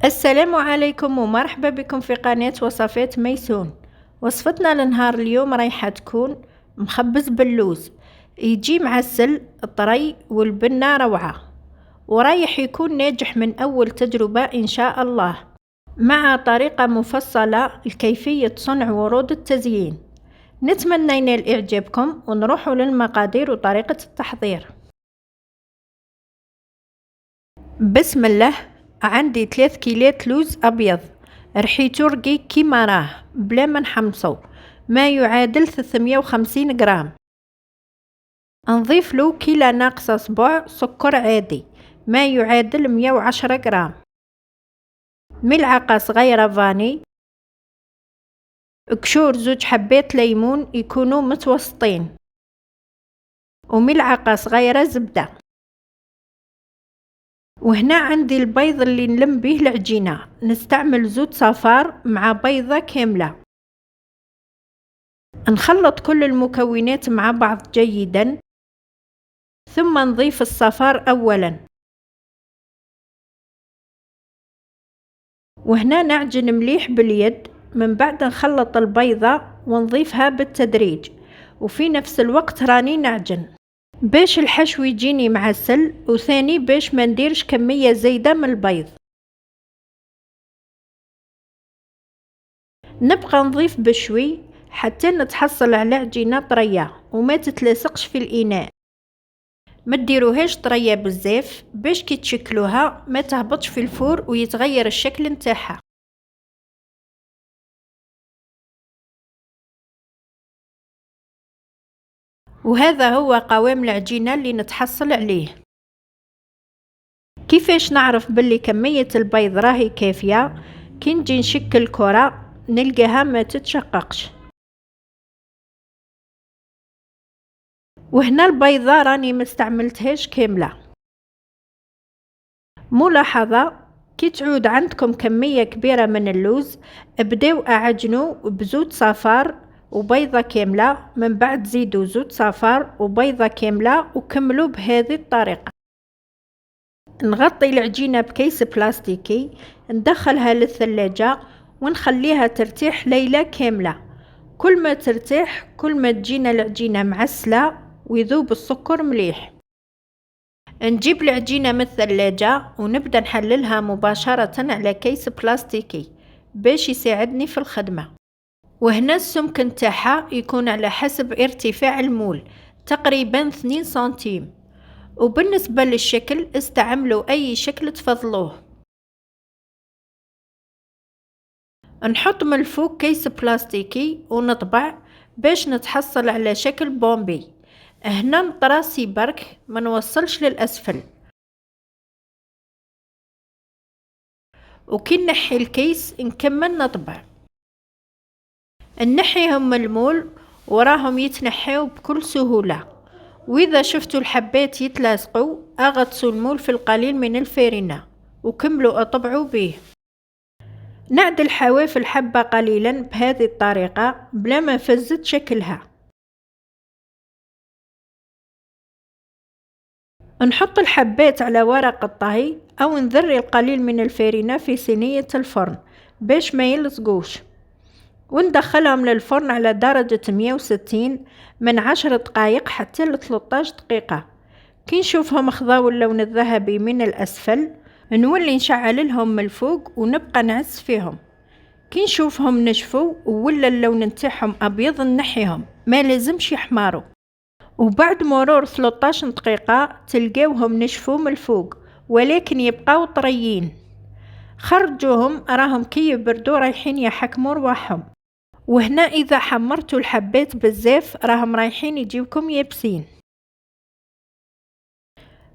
السلام عليكم ومرحبا بكم في قناة وصفات ميسون. وصفتنا لنهار اليوم رايحة تكون مخبز باللوز، يجي معسل طري والبنة روعة، ورايح يكون ناجح من أول تجربة إن شاء الله، مع طريقة مفصلة لكيفية صنع ورود التزيين. نتمنى ينال إعجابكم ونروح للمقادير وطريقة التحضير. بسم الله. عندي 3 كيلات لوز أبيض رحيتو رقيق كيما راه بلا ما نحمصو، ما يعادل 350 غرام. نضيف له كيلة ناقصة صباع سكر عادي ما يعادل 110 غرام، ملعقة صغيرة فاني، قشور 2 حبات ليمون يكونوا متوسطين، وملعقة صغيرة زبدة. وهنا عندي البيض اللي نلم به العجينة، نستعمل زوت صفار مع بيضة كاملة. نخلط كل المكونات مع بعض جيدا، ثم نضيف الصفار أولا، وهنا نعجن مليح باليد. من بعد نخلط البيضة ونضيفها بالتدريج، وفي نفس الوقت راني نعجن باش الحشو يجيني معسل، وثاني باش ما نديرش كمية زايدة من البيض. نبقى نضيف بشوي حتى نتحصل على عجينة طرية وما تتلصقش في الإناء. ما تديروهاش طرية بزاف باش كي تشكلوها ما تهبطش في الفور ويتغير الشكل نتاعها. وهذا هو قوام العجينة اللي نتحصل عليه. كيفاش نعرف باللي كمية البيض راهي كافية؟ كي نجي نشكل كرة نلقاها ما تتشققش. وهنا البيضة راني مستعملتهاش كاملة. ملاحظة: كي تعود عندكم كمية كبيرة من اللوز ابداو اعجنوا بزوت صفار وبيضة كاملة، من بعد زيدوا زوت صفار وبيضة كاملة وكملوا بهذه الطريقة. نغطي العجينة بكيس بلاستيكي، ندخلها للثلاجة ونخليها ترتاح ليلة كاملة. كل ما ترتاح كل ما تجينا العجينة معسلة ويذوب السكر مليح. نجيب العجينة من الثلاجة ونبدأ نحللها مباشرة على كيس بلاستيكي باش يساعدني في الخدمة. وهنا السمك نتاعها يكون على حسب ارتفاع المول، تقريبا 2 سنتيم. وبالنسبة للشكل استعملوا أي شكل تفضلوه. نحط من الفوق كيس بلاستيكي ونطبع باش نتحصل على شكل بومبي. هنا نطراسي برك ما نوصلش للأسفل. وكي نحي الكيس نكمل نطبع. نحيهم من المول وراهم يتنحيو بكل سهولة. وإذا شفتوا الحبات يتلاصقوا أغطسوا المول في القليل من الفارينة وكملوا أطبعوا به. نعدل حواف الحبة قليلا بهذه الطريقة بلا ما فزت شكلها. نحط الحبات على ورق الطهي أو نذري القليل من الفارينة في صينية الفرن باش ما يلصقوش، وندخلهم للفرن على درجة 160 من 10 دقائق حتى ل 13 دقيقة. كي نشوفهم خضاو اللون الذهبي من الأسفل نولي نشعل لهم من الفوق ونبقى نعس فيهم. كي نشوفهم نشفوا ولا اللون نتاعهم أبيض نحيهم، ما لازمش يحماروا. وبعد مرور 13 دقيقة تلقاوهم نشفوا من الفوق ولكن يبقاو طريين. خرجوهم راهم كي يبردوا رايحين يحكموا رواحهم. وهنا إذا حمرتوا الحبات بزاف راهم رايحين يجيوكم يابسين.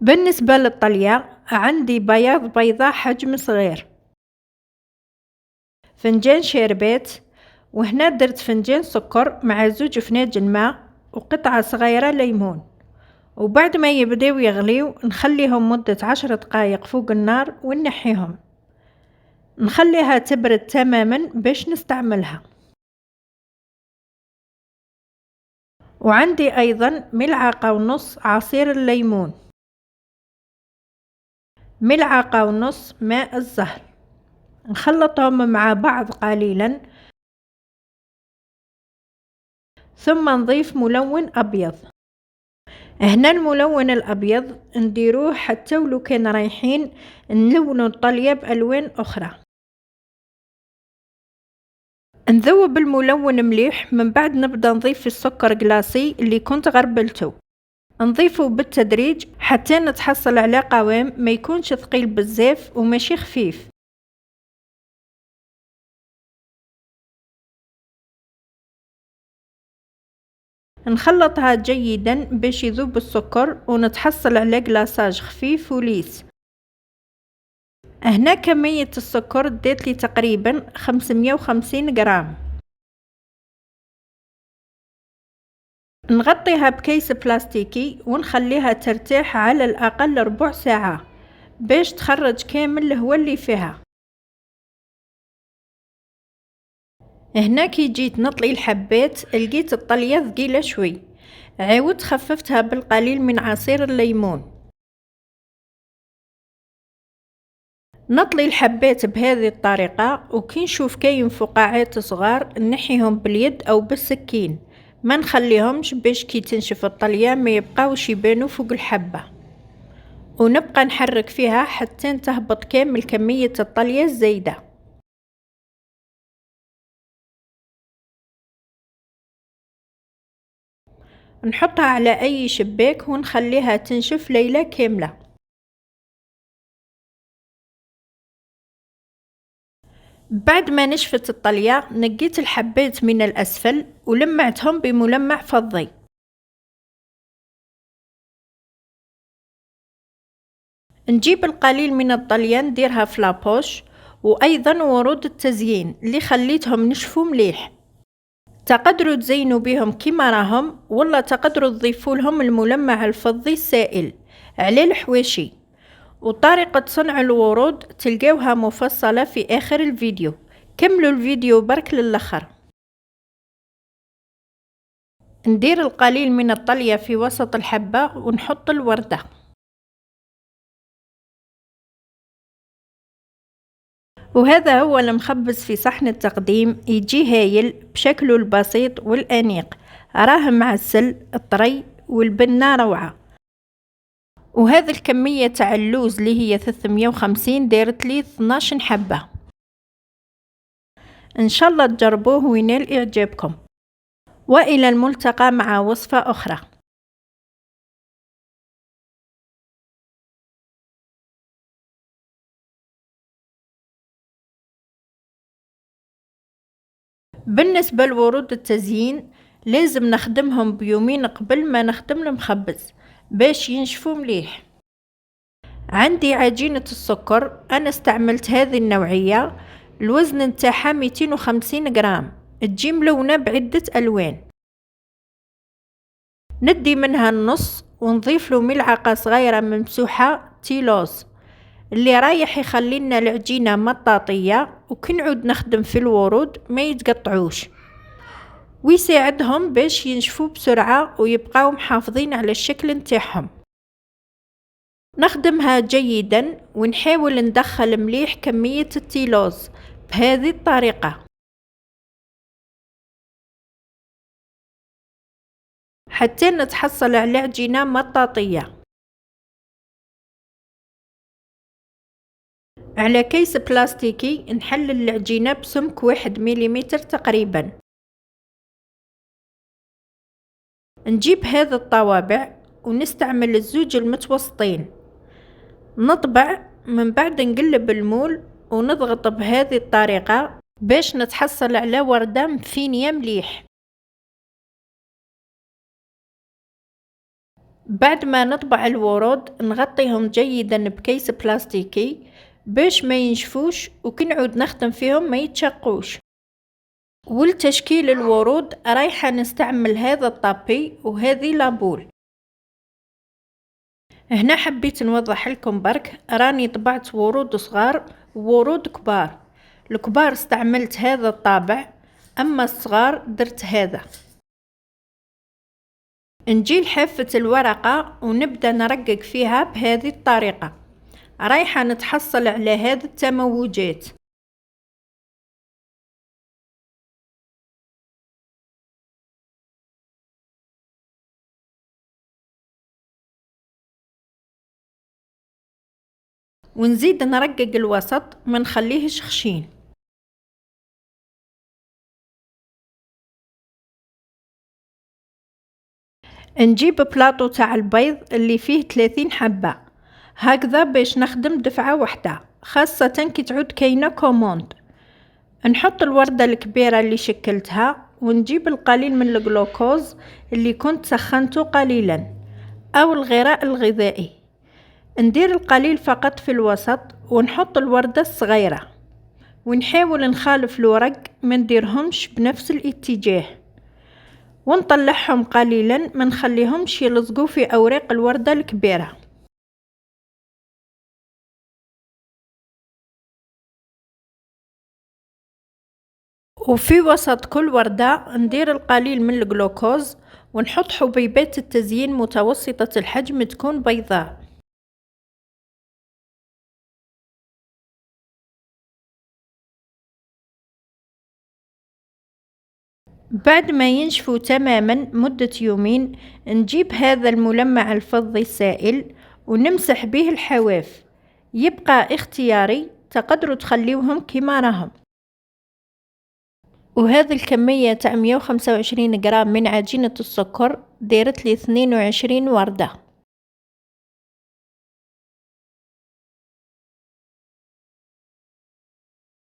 بالنسبة للطلية عندي بياض بيضة حجم صغير، فنجان شربات، وهنا درت فنجان سكر مع 2 فناجل ماء وقطعة صغيرة ليمون. وبعد ما يبداو يغليو نخليهم مدة 10 دقائق فوق النار ونحيهم. نخليها تبرد تماما باش نستعملها. وعندي أيضا 1.5 ملعقة عصير الليمون، 1.5 ملعقة ماء الزهر، نخلطهم مع بعض قليلا، ثم نضيف ملون أبيض. هنا الملون الأبيض نديروه حتى ولو كان رايحين نلونو الطلية بألوان أخرى. نذوب الملون مليح، من بعد نبدأ نضيف السكر جلاسي اللي كنت غربلته، نضيفه بالتدريج حتى نتحصل على قوام ما يكونش ثقيل بزاف وماشي خفيف. نخلطها جيدا باش يذوب السكر ونتحصل على جلاساج خفيف وليس. هنا كمية السكر ديت لي تقريبا 550 غرام. نغطيها بكيس بلاستيكي ونخليها ترتاح على الأقل ربع ساعة باش تخرج كامل الهواء اللي فيها. هنا كي جيت نطلي الحبات لقيت الطلية ثقيلة شوي، عاودت خففتها بالقليل من عصير الليمون. نطلي الحبات بهذه الطريقة، وكي نشوف كاين فقاعات صغار نحيهم باليد أو بالسكين، ما نخليهمش باش كي تنشف الطلية ما يبقاوش يبانوا فوق الحبة. ونبقى نحرك فيها حتى تهبط كامل كمية الطلية الزايدة. نحطها على أي شباك ونخليها تنشف ليلة كاملة. بعد ما نشفت الطلية نقيت الحبات من الأسفل ولمعتهم بملمع فضي. نجيب القليل من الطلية نديرها في لابوش، وأيضا ورود التزيين اللي خليتهم نشفوا مليح. تقدروا تزينوا بهم كيما راهم، ولا تقدروا تضيفوا لهم الملمع الفضي السائل على الحواشي. وطريقة صنع الورود تلقاوها مفصلة في آخر الفيديو. كملوا الفيديو برك للآخر. ندير القليل من الطلية في وسط الحبة ونحط الوردة. وهذا هو المخبز في صحن التقديم، يجي هايل بشكله البسيط والأنيق، راه معسل طري والبنة روعة. وهذه الكمية تاع اللوز اللي هي 350 دارت لي 12 حبة. ان شاء الله تجربوه وينال اعجابكم، والى الملتقى مع وصفة اخرى. بالنسبة لورود التزيين لازم نخدمهم بيومين قبل ما نخدم المخبز باش ينشفوا مليح. عندي عجينة السكر، أنا استعملت هذه النوعية، الوزن نتاعها 250 غرام، تجي ملونة بعدة ألوان. ندي منها النص ونضيف له ملعقة صغيرة ممسوحة تيلوز اللي رايح يخلي لنا العجينة مطاطية، وكي نعود نخدم في الورود ما يتقطعوش، ويساعدهم باش ينشفوا بسرعة ويبقاو محافظين على الشكل نتاعهم. نخدمها جيدا ونحاول ندخل مليح كمية التيلوز بهذه الطريقة حتى نتحصل على عجينة مطاطية. على كيس بلاستيكي نحلل العجينة بسمك 1 مليمتر تقريبا. نجيب هذا الطوابع ونستعمل الزوج المتوسطين، نطبع من بعد نقلب المول ونضغط بهذه الطريقة باش نتحصل على وردة مفينية مليح. بعد ما نطبع الورود نغطيهم جيدا بكيس بلاستيكي باش ما ينشفوش، وكي نعود نخدم فيهم ما يتشقوش. ولتشكيل الورود رايحة نستعمل هذا الطابي وهذه لابول. هنا حبيت نوضح لكم برك، راني طبعت ورود صغار وورود كبار. الكبار استعملت هذا الطابع، أما الصغار درت هذا. نجي لحافة الورقة ونبدأ نرقق فيها بهذه الطريقة، رايحة نتحصل على هذه التموجات. ونزيد نرقق الوسط ما نخليهش خشين. نجيب بلاطو تاع البيض اللي فيه 30 حبة هكذا باش نخدم دفعة واحدة، خاصة كي تعود كاينة كوموند. نحط الوردة الكبيرة اللي شكلتها، ونجيب القليل من الجلوكوز اللي كنت سخنته قليلا أو الغراء الغذائي، ندير القليل فقط في الوسط، ونحط الوردة الصغيرة، ونحاول نخالف الورق ما نديرهمش بنفس الاتجاه، ونطلعهم قليلا ما نخليهمش يلصقوا في أوراق الوردة الكبيرة. وفي وسط كل وردة ندير القليل من الجلوكوز، ونحط حبيبات التزيين متوسطة الحجم تكون بيضاء. بعد ما ينشفوا تماما مدة يومين، نجيب هذا الملمع الفضي السائل ونمسح به الحواف، يبقى اختياري، تقدروا تخليوهم كما راهم. وهذه الكمية تاع 125 جرام من عجينة السكر ديرت لي 22 وردة.